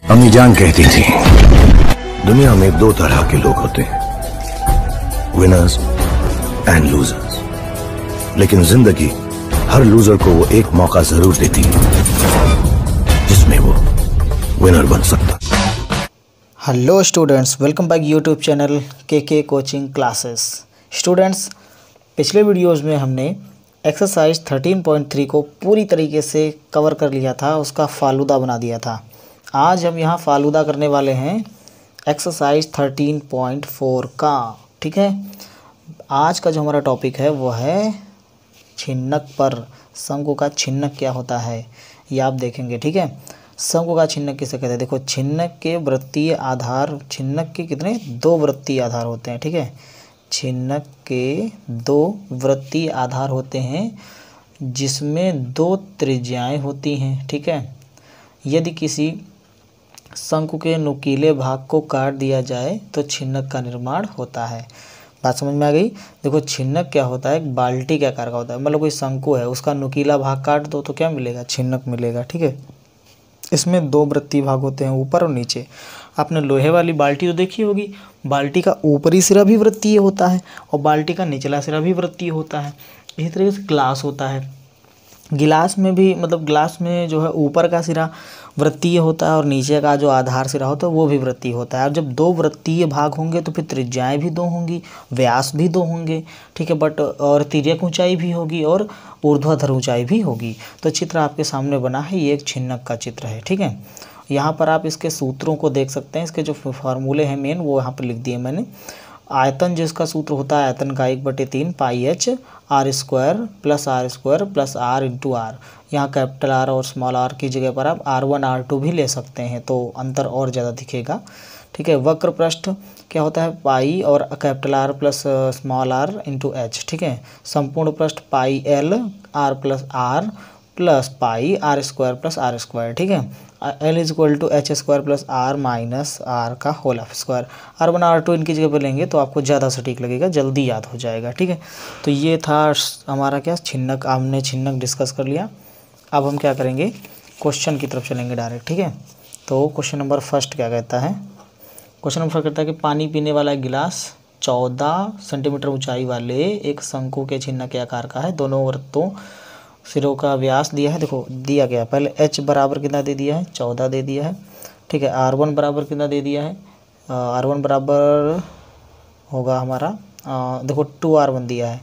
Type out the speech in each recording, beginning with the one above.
अम्मी जान कहती थी दुनिया में दो तरह के लोग होते हैं, विनर्स एंड लूजर्स। लेकिन जिंदगी हर लूजर को वो एक मौका जरूर देती है जिसमें वो विनर बन सकता। Hello students, welcome back YouTube channel के कोचिंग क्लासेस। स्टूडेंट्स, पिछले वीडियोस में हमने एक्सरसाइज 13.3 को पूरी तरीके से कवर कर लिया था, उसका फालूदा बना दिया था। आज हम यहाँ फालूदा करने वाले हैं एक्सरसाइज 13.4 का। ठीक है, आज का जो हमारा टॉपिक है वो है छिन्नक पर। शंकु का छिन्नक क्या होता है ये आप देखेंगे। ठीक है, शंकु का छिन्नक किसे कहते हैं? देखो, छिन्नक के वृत्तीय आधार, छिन्नक के कितने? दो वृत्तीय आधार होते हैं। ठीक है, छिन्नक के दो वृत्तीय आधार होते हैं जिसमें दो त्रिज्याएं होती हैं। ठीक है, यदि किसी शंकु के नुकीले भाग को काट दिया जाए तो छिन्नक का निर्माण होता है। बात समझ में आ गई? देखो, छिन्नक क्या होता है? एक बाल्टी के आकार का होता है। मतलब कोई शंकु है, उसका नुकीला भाग काट दो तो क्या मिलेगा? छिन्नक मिलेगा। ठीक है, इसमें दो वृत्तीय भाग होते हैं, ऊपर और नीचे। आपने लोहे वाली बाल्टी तो देखी होगी, बाल्टी का ऊपरी सिरा भी वृत्तीय होता है और बाल्टी का निचला सिरा भी वृत्तीय होता है। इसी तरीके से ग्लास होता है, गिलास में भी, मतलब ग्लास में जो है ऊपर का सिरा वृत्तीय होता है और नीचे का जो आधार सिरा होता है वो भी वृत्तीय होता है। और जब दो वृत्तीय भाग होंगे तो फिर त्रिज्याएं भी दो होंगी, व्यास भी दो होंगे। ठीक है, बट और तिर्यक ऊंचाई भी होगी और ऊर्ध्वाधर ऊंचाई भी होगी। तो चित्र आपके सामने बना है, ये एक छिन्नक का चित्र है। ठीक है, यहाँ पर आप इसके सूत्रों को देख सकते हैं, इसके जो फार्मूले हैं मेन वो यहाँ पर लिख दिए मैंने। आयतन जिसका सूत्र होता है आयतन का 1/3 pi H R square plus R into R. यहाँ कैपिटल आर और स्मॉल आर की जगह पर आप R1 R2 भी ले सकते हैं तो अंतर और ज़्यादा दिखेगा। ठीक है, वक्र पृष्ठ क्या होता है? पाई और capital R plus small R into H. ठीक है, संपूर्ण पृष्ठ pi L R plus R plus pi R square plus R square. ठीक है, L is equal to H square plus R minus R का होल स्क्वायर। R1 R2 इनकी जगह पर लेंगे तो आपको ज़्यादा सटीक लगेगा, जल्दी याद हो जाएगा। ठीक है, तो ये था हमारा क्या छिन्नक, हमने छिन्नक डिस्कस कर लिया। अब हम क्या करेंगे? क्वेश्चन की तरफ चलेंगे डायरेक्ट। ठीक है, तो क्वेश्चन नंबर फर्स्ट क्या कहता है? क्वेश्चन नंबर फर्स्ट कहता है कि पानी पीने वाला गिलास 14 सेंटीमीटर ऊंचाई वाले एक शंकु के छिन्नक के आकार का है। दोनों वृत्तों सिरों का व्यास दिया है। देखो, दिया गया पहले h बराबर कितना दे दिया है? 14 दे दिया है। ठीक है, R1 बराबर कितना दे दिया है? R1 बराबर होगा हमारा देखो 2R1 दिया है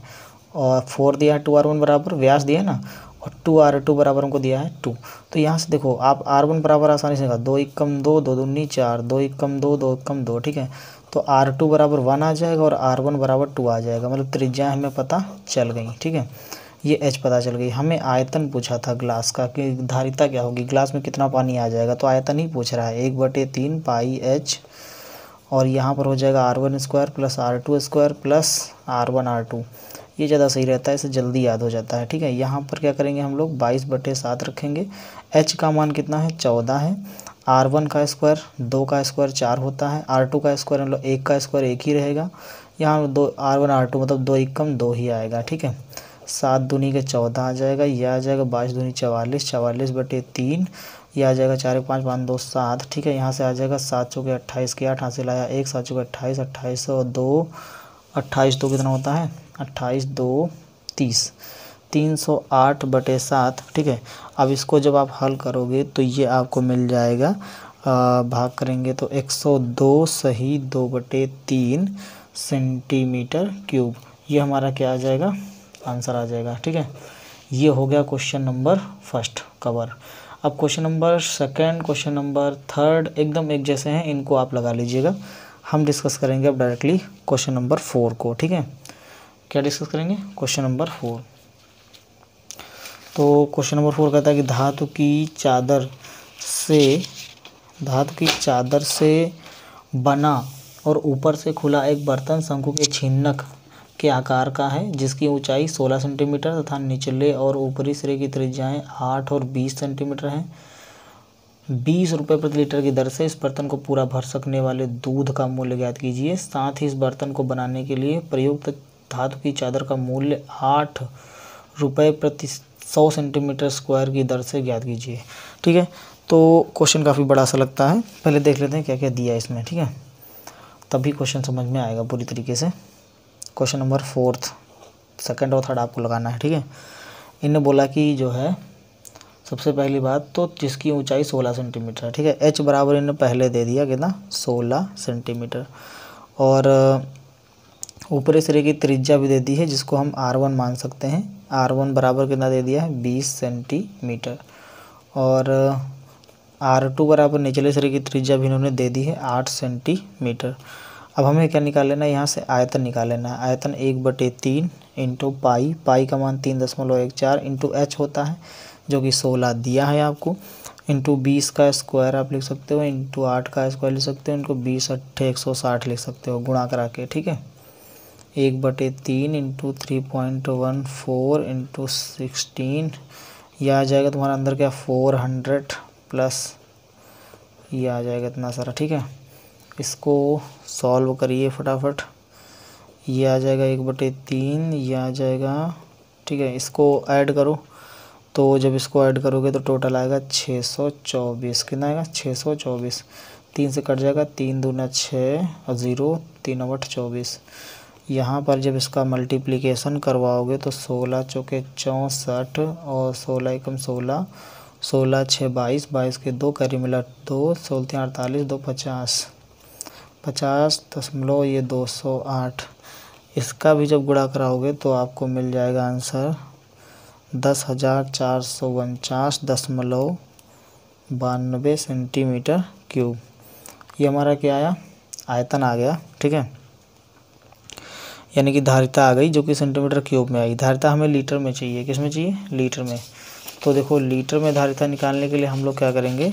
और 4 दिया है। 2R1 बराबर व्यास दिया है ना, और 2R2 बराबर हमको दिया है 2। तो यहाँ से देखो आप R1 बराबर आसानी से 2 एकम 2 2 दूनी 4 2 एकम 2 2 एकम 2। ठीक है, तो R2 बराबर 1 आ जाएगा और R1 बराबर 2 आ जाएगा। मतलब त्रिज्या हमें पता चल गई। ठीक है, ये h पता चल गई। हमें आयतन पूछा था ग्लास का कि धारिता क्या होगी, ग्लास में कितना पानी आ जाएगा, तो आयतन ही पूछ रहा है 1/3 पाई एच और यहाँ पर हो जाएगा R1 square plus R2 square plus R1 R2। ये ज़्यादा सही रहता है, इसे जल्दी याद हो जाता है। ठीक है, यहाँ पर क्या करेंगे हम लोग 22/7 रखेंगे। h का मान कितना है? 14 है। R1 का स्क्वायर 2 का स्क्वायर 4 होता है। R2 का स्क्वायर मतलब 1 का स्क्वायर 1 ही रहेगा। यहाँ 2 R1 R2 मतलब 2 एकम 2 ही आएगा। ठीक है, 7 दूनी के 14 आ जाएगा, यह आ जाएगा 22 दूनी 44 44/3, यह आ जाएगा 4 5 5 2 7। ठीक है, यहाँ से आ जाएगा 7 चौके 28 के 8 हासिल आया 1 7 चौके 28 28 और 2 28 तो कितना होता है? 28 2 30 308/7। ठीक है, अब इसको जब आप हल करोगे तो ये आपको मिल जाएगा, भाग करेंगे तो 102 सही 2/3 सेंटीमीटर क्यूब। ये हमारा क्या आ जाएगा? आंसर आ जाएगा। ठीक है, ये हो गया क्वेश्चन नंबर फर्स्ट कवर। अब question number second, question number third एकदम एक जैसे हैं, इनको आप लगा लीजिएगा। हम डिस्कस करेंगे अब डायरेक्टली क्वेश्चन नंबर 4 को। ठीक है, क्या डिस्कस करेंगे? Question number 4। तो क्वेश्चन नंबर 4 कहता है कि धातु की चादर से बना और ऊपर से खुला एक बर्तन शंकु के छिन्नक के आकार का है जिसकी ऊंचाई 16 सेंटीमीटर तथा निचले और ऊपरी सिरे की त्रिज्याएं 8 और 20 सेंटीमीटर हैं। 20 रुपये प्रति लीटर की दर से इस बर्तन को पूरा भर सकने वाले दूध का मूल्य ज्ञात कीजिए। साथ ही इस बर्तन को बनाने के लिए प्रयुक्त धातु की चादर का मूल्य 8 रुपये प्रति 100 सेंटीमीटर स्क्वायर की दर से ज्ञात कीजिए। ठीक है, तो क्वेश्चन काफ़ी बड़ा सा लगता है, पहले देख लेते हैं क्या क्या दिया है इसमें, ठीक है, तभी क्वेश्चन समझ में आएगा पूरी तरीके से। क्वेश्चन नंबर 4, सेकंड और थर्ड आपको लगाना है, ठीक है। इन्होंने बोला कि जो है सबसे पहली बात तो जिसकी ऊंचाई 16 सेंटीमीटर है, ठीक है, h बराबर इन्होंने पहले दे दिया कितना 16 सेंटीमीटर, और ऊपरी सिरे की त्रिज्या भी दे दी है जिसको हम r1 मान सकते हैं। r1 बराबर कितना दे दिया है 20 सेंटीमीटर, और r2 बराबर निचले सिरे की त्रिज्या भी इन्होंने दे दी है 8 सेंटीमीटर। अब हमें क्या निकाल लेना है, यहाँ से आयतन निकाल लेना है। आयतन 1/3 इंटू पाई, पाई का मान 3.14 इंटू h होता है जो कि 16 दिया है आपको, इंटू 20 का स्क्वायर आप लिख सकते हो, इंटू 8 का स्क्वायर लिख सकते हो, इनको 20 8 160 लिख सकते हो गुणा करा के, ठीक है। 1/3 इंटू 3.14 इंटू 16, यह आ जाएगा तुम्हारा अंदर क्या 400 प्लस ये आ जाएगा इतना सारा, ठीक है। इसको सॉल्व करिए फटाफट, ये आ जाएगा 1/3, ये आ जाएगा, ठीक है। इसको ऐड करो, तो जब इसको ऐड करोगे तो टोटल आएगा 624, कितना आएगा 624, 3 से कट जाएगा, 3 दूना 6 और 0 3 8 24। यहाँ पर जब इसका मल्टीप्लिकेशन करवाओगे तो 16 चौके 64 और 16 एकम 16, 16 6 22, 22 के 2 कैरी मिला 2, 16 48, 2 50, 50 ये 208। इसका भी जब गुणा कराओगे तो आपको मिल जाएगा आंसर 10,449.92 सेंटीमीटर क्यूब। ये हमारा क्या आया, आयतन आ गया, ठीक है, यानी कि धारिता आ गई जो कि सेंटीमीटर क्यूब में आई। धारिता हमें लीटर में चाहिए, किस में चाहिए, लीटर में। तो देखो लीटर में धारिता निकालने के लिए हम लोग क्या करेंगे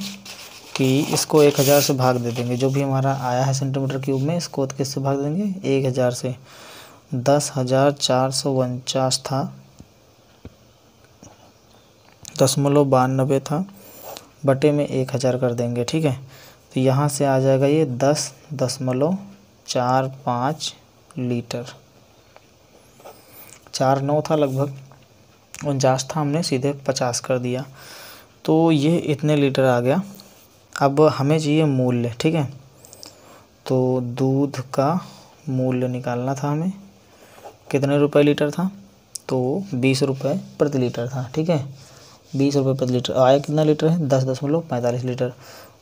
कि इसको 1000 से भाग दे देंगे, जो भी हमारा आया है सेंटीमीटर क्यूब में, इसको किससे भाग देंगे 1000 से। 10,449 था, 0.92 था, बटे में 1000 कर देंगे, ठीक है। तो यहाँ से आ जाएगा ये 10.45 लीटर। 49 था लगभग, 49 था, हमने सीधे 50 कर दिया, तो ये इतने लीटर आ गया। अब हमें चाहिए मूल्य, ठीक है, तो दूध का मूल्य निकालना था हमें, कितने रुपए लीटर था, तो 20 रुपये प्रति लीटर था, ठीक है, 20 रुपये प्रति लीटर। आया कितना लीटर है 10.45 लीटर,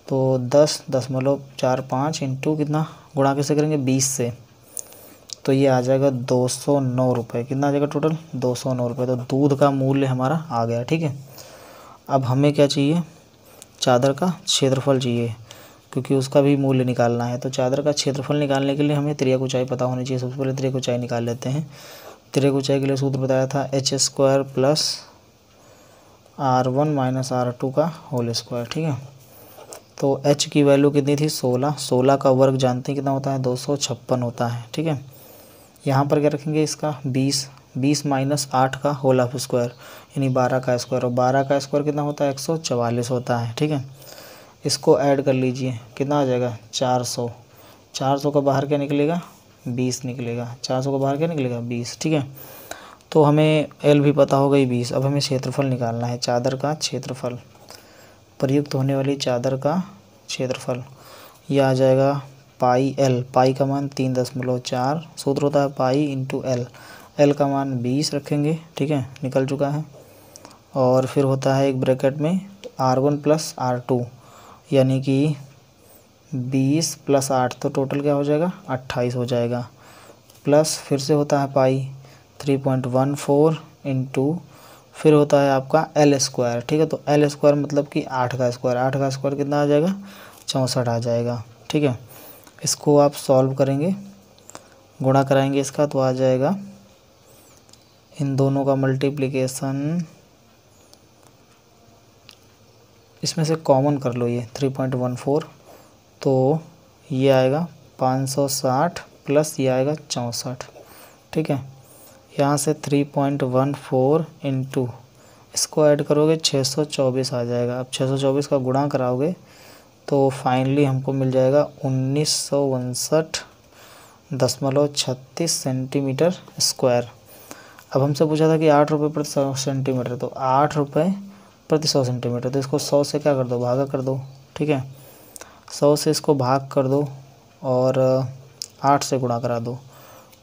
तो 10.45 इंटू कितना, गुणा कैसे करेंगे 20 से, तो ये आ जाएगा 209 रुपये। कितना आ जाएगा टोटल 209 रुपये। तो दूध का मूल्य हमारा आ गया, ठीक है। अब हमें क्या चाहिए, चादर का क्षेत्रफल चाहिए, क्योंकि उसका भी मूल्य निकालना है। तो चादर का क्षेत्रफल निकालने के लिए हमें त्रिज्या ऊंचाई पता होनी चाहिए। सबसे पहले त्रिज्या ऊंचाई निकाल लेते हैं। त्रिज्या ऊंचाई के लिए सूत्र बताया था h² plus r1 minus r2 का होल स्क्वायर, ठीक है। तो h की वैल्यू कितनी थी 16, 16 का वर्ग जानते हैं कितना होता है 256 होता है, ठीक है। यहाँ पर क्या रखेंगे इसका 20, 20 माइनस 8 का होल ऑफ स्क्वायर यानी 12 का स्क्वायर, और 12 का स्क्वायर कितना होता है 144 होता है, ठीक है। इसको ऐड कर लीजिए, कितना आ जाएगा 400, 400 का बाहर क्या निकलेगा 20 निकलेगा, 400 का बाहर क्या निकलेगा 20, ठीक है। तो हमें एल भी पता हो गई 20। अब हमें क्षेत्रफल निकालना है, चादर का क्षेत्रफल, प्रयुक्त होने वाली चादर का क्षेत्रफल। यह आ जाएगा पाई एल, पाई का मान 3.4, सूत्र होता है पाई इंटू एल, एल का मान 20 रखेंगे, ठीक है, निकल चुका है। और फिर होता है एक ब्रैकेट में r1 प्लस r2 यानी कि 20 प्लस 8, तो टोटल क्या हो जाएगा 28 हो जाएगा, प्लस फिर से होता है पाई 3.14 इंटू फिर होता है आपका एल स्क्वायर, ठीक है। तो एल स्क्वायर मतलब कि 8 का स्क्वायर, 8 का स्क्वायर कितना आ जाएगा 64 आ जाएगा, ठीक है। इसको आप सॉल्व करेंगे, गुणा कराएंगे इसका, तो आ जाएगा इन दोनों का मल्टीप्लिकेशन, इसमें से कॉमन कर लो ये 3.14, तो ये आएगा 560 प्लस ये आएगा 64, ठीक है। यहाँ से 3.14 इंटू इसको ऐड करोगे 624 आ जाएगा। अब 624 का गुणा कराओगे तो फाइनली हमको मिल जाएगा 1959.36 सेंटीमीटर स्क्वायर। अब हमसे पूछा था कि 8 रुपये प्रति सेंटीमीटर, तो 8 रुपये प्रति 100 सेंटीमीटर। तो इसको 100 से क्या कर दो, भागा कर दो, ठीक है। 100 से इसको भाग कर दो और 8 से गुणा करा दो।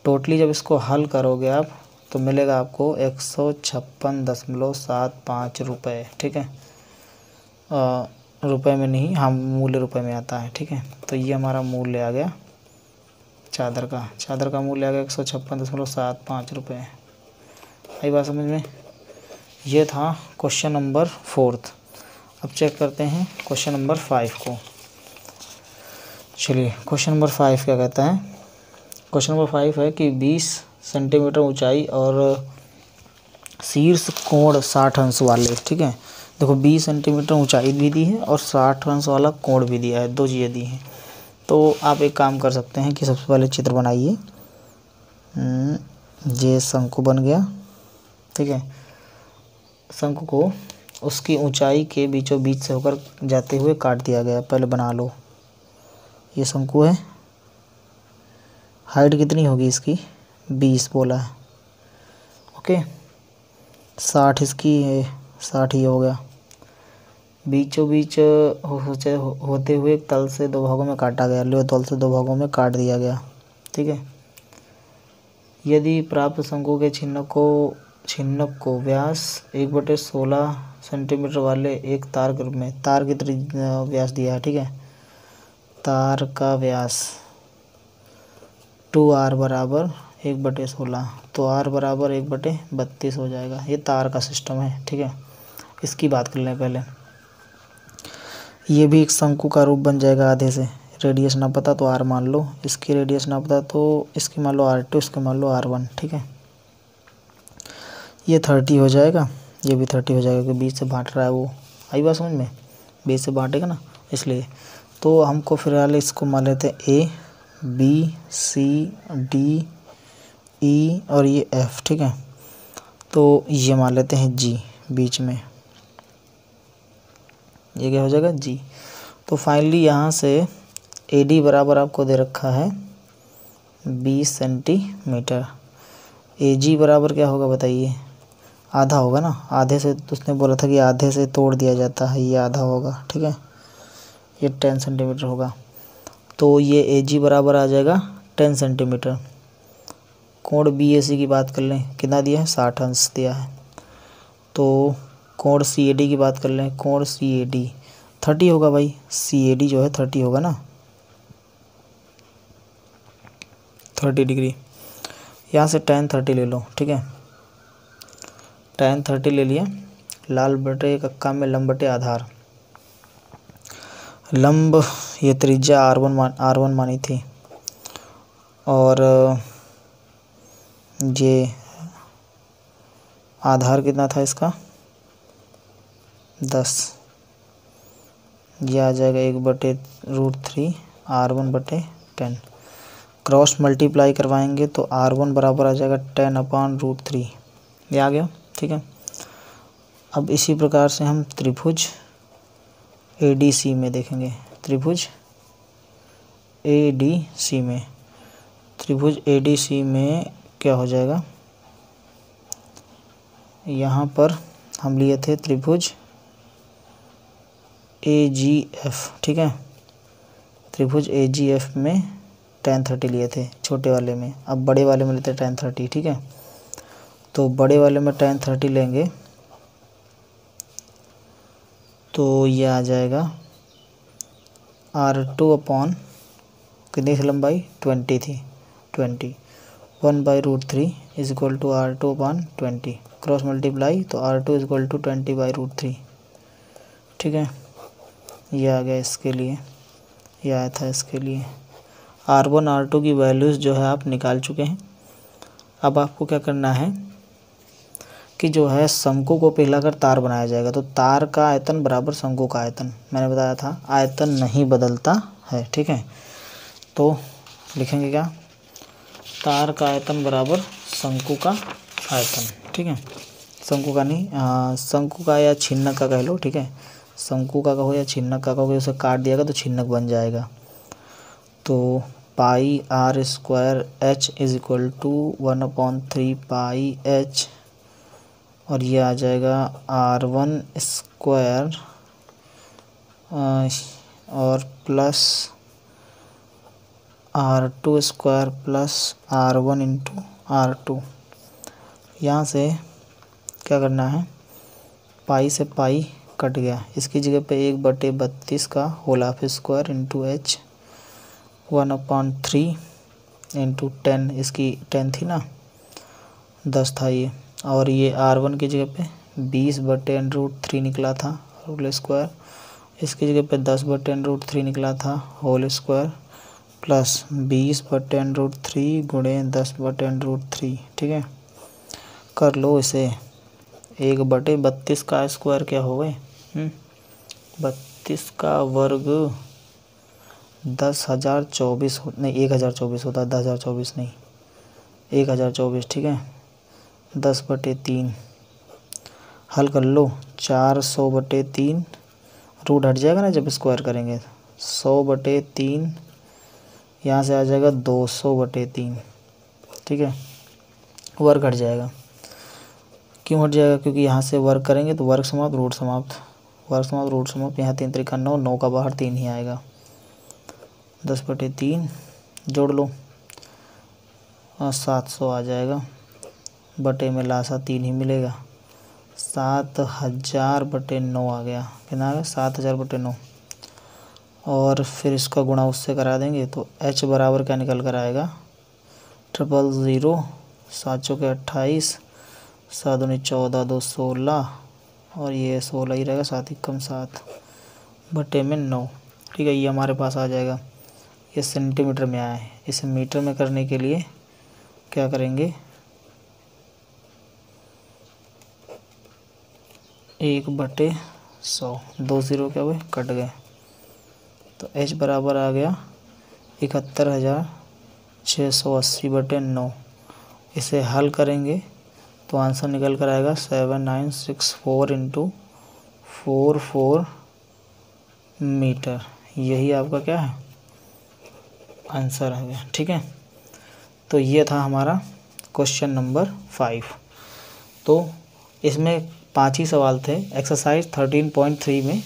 टोटली जब इसको हल करोगे आप तो मिलेगा आपको 156.75 रुपये, ठीक है। रुपए में नहीं, हाँ मूल्य रुपए में आता है, ठीक है। तो ये हमारा मूल्य आ गया चादर का मूल्य आ गया 156.75 रुपये। आई बात समझ में। ये था क्वेश्चन नंबर 4। अब चेक करते हैं क्वेश्चन नंबर 5 को। चलिए क्वेश्चन नंबर 5 क्या कहता है। क्वेश्चन नंबर 5 है कि 20 सेंटीमीटर ऊंचाई और शीर्ष कोण 60 अंश वाले, ठीक है। देखो 20 सेंटीमीटर ऊंचाई भी दी है और 60 अंश वाला कोण भी दिया है, 2 चीज़ें दी हैं। तो आप एक काम कर सकते हैं कि सबसे पहले चित्र बनाइए। ये शंकु बन गया, ठीक है। शंकु को उसकी ऊंचाई के बीचों बीच से होकर जाते हुए काट दिया गया। पहले बना लो। ये शंकु है, हाइट कितनी होगी इसकी, 20 बोला है, ओके। 60 इसकी है, 60 ही हो गया। बीचों बीच होते हुए तल से 2 भागों में काटा गया। लो तल से 2 भागों में काट दिया गया, ठीक है। यदि प्राप्त शंकु के छिन्नक को व्यास 1/16 सेंटीमीटर वाले एक तार के रूप में, तार की व्यास दिया है, ठीक है। तार का व्यास 2r बराबर 1/16, तो r बराबर 1/32 हो जाएगा। ये तार का सिस्टम है, ठीक है। इसकी बात कर लें पहले। ये भी एक शंकु का रूप बन जाएगा आधे से। रेडियस ना पता तो r मान लो, इसकी रेडियस ना पता तो इसकी मान लो r2, इसकी मान लो r1, ठीक है। ये 30 हो जाएगा, ये भी 30 हो जाएगा क्योंकि 20 से बांट रहा है वो। आई बात समझ में, 20 से बांटेगा ना इसलिए। तो हमको फिलहाल इसको मान लेते हैं A B C D E और ये F, ठीक है। तो ये मान लेते हैं G बीच में, ये क्या हो जाएगा G। तो फाइनली यहाँ से AD बराबर आपको दे रखा है 20 सेंटीमीटर। AG बराबर क्या होगा बताइए, आधा होगा ना। आधे से तो उसने बोला था कि आधे से तोड़ दिया जाता है, ये आधा होगा, ठीक है। ये 10 सेंटीमीटर होगा। तो ये AG बराबर आ जाएगा 10 सेंटीमीटर। कोण BAC की बात कर लें, कितना दिया है, 60 अंश दिया है। तो कोण CAD की बात कर लें, कोण CAD 30 होगा भाई। CAD जो है 30 होगा ना, 30 डिग्री। यहाँ से tan 30 ले लो, ठीक है। tan 30 ले लिया। लाल बटे कक्का में लंब बटे आधार। लंब ये त्रिज्या R1 मानी थी और ये आधार कितना था इसका, 10। यह आ जाएगा 1/√3 R1/10। क्रॉस मल्टीप्लाई करवाएंगे तो R1 बराबर आ जाएगा 10/√3। ये आ गया, ठीक है। अब इसी प्रकार से हम त्रिभुज ADC में देखेंगे। त्रिभुज ADC में क्या हो जाएगा, यहाँ पर हम लिए थे त्रिभुज AGF, ठीक है। त्रिभुज AGF में tan 30 लिए थे छोटे वाले में। अब बड़े वाले में लेते हैं tan 30, ठीक है। तो बड़े वाले में tan 30 लेंगे तो ये आ जाएगा R2 अपॉन कितनी थी लंबाई, 20 थी, 20 1/√3 is equal to R2 upon 20। Cross multiply तो R2 इज इक्वल टू 20/√3, ठीक है। ये आ गया इसके लिए, ये आया था इसके लिए। R1 R2 की वैल्यूज़ जो है आप निकाल चुके हैं। अब आपको क्या करना है कि जो है शंकु को पिघलाकर तार बनाया जाएगा। तो तार का आयतन बराबर शंकु का आयतन, मैंने बताया था आयतन नहीं बदलता है, ठीक है। तो लिखेंगे क्या, तार का आयतन बराबर शंकु का आयतन, ठीक है। शंकु का नहीं, शंकु का या छिन्नक का कह लो, ठीक है। शंकु का कहो या छिन्नक का कहो, उसे काट दिएगा तो छिन्नक बन जाएगा। तो πr² h is equal to 1/3 πh और ये आ जाएगा R1² स्क्वायर और plus R2 square plus R1 into R2। यहाँ से क्या करना है, पाई से पाई कट गया, इसकी जगह पे 1/32 का whole half square into H 1/3 into 10, इसकी 10 थी ना, 10 था ये, और ये R1 की जगह पे 20/√3 निकला था होल स्क्वायर, इसकी जगह पे 10/√3 निकला था होल स्क्वायर प्लस 20/√3 गुणे 10/√3। ठीक है, कर लो इसे। 1/32 का स्क्वायर क्या हो गए, 32 का वर्ग 10,024 नहीं 1024 होता, 10,024 नहीं 1024। ठीक है, 10/3 हल कर लो, 400/3 रूट हट जाएगा ना जब स्क्वायर करेंगे, 100/3 यहाँ से आ जाएगा 200/3। ठीक है, वर्ग हट जाएगा, क्यों हट जाएगा, क्योंकि यहाँ से वर्ग करेंगे तो वर्ग समाप्त रूट समाप्त, वर्ग समाप्त रूट समाप्त, यहाँ 3 त्रिका 9, 9 का बाहर 3 ही आएगा, 10/3 जोड़ लो 700 आ जाएगा, बटे में लासा 3 ही मिलेगा, 7000/9 आ गया, कितना आ गया 7000/9। और फिर इसका गुणा उससे करा देंगे तो H बराबर क्या निकल कर आएगा, 000, 7 चौके 28, 7 दूनी 14, 2 16, और ये 16 ही रहेगा, 7 कम 7 बटे में 9। ठीक है, ये हमारे पास आ जाएगा, ये सेंटीमीटर में आया है, इसे मीटर में करने के लिए क्या करेंगे, 1/100, 2 0 क्या हुए कट गए, तो H बराबर आ गया 71,680/9। इसे हल करेंगे तो आंसर निकल कर आएगा 7964 इंटू 44 मीटर। यही आपका क्या है, आंसर है। ठीक है, तो ये था हमारा क्वेश्चन नंबर 5। तो इसमें 5 ही सवाल थे, एक्सरसाइज 13.3 में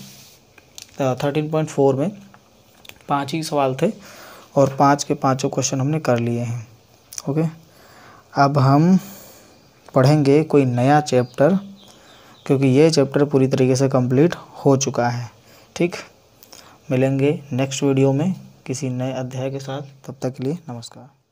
13.4 में 5 ही सवाल थे, और 5 के 5 क्वेश्चन हमने कर लिए हैं। ओके, अब हम पढ़ेंगे कोई नया चैप्टर, क्योंकि ये चैप्टर पूरी तरीके से कंप्लीट हो चुका है। ठीक, मिलेंगे नेक्स्ट वीडियो में किसी नए अध्याय के साथ, तब तक के लिए नमस्कार।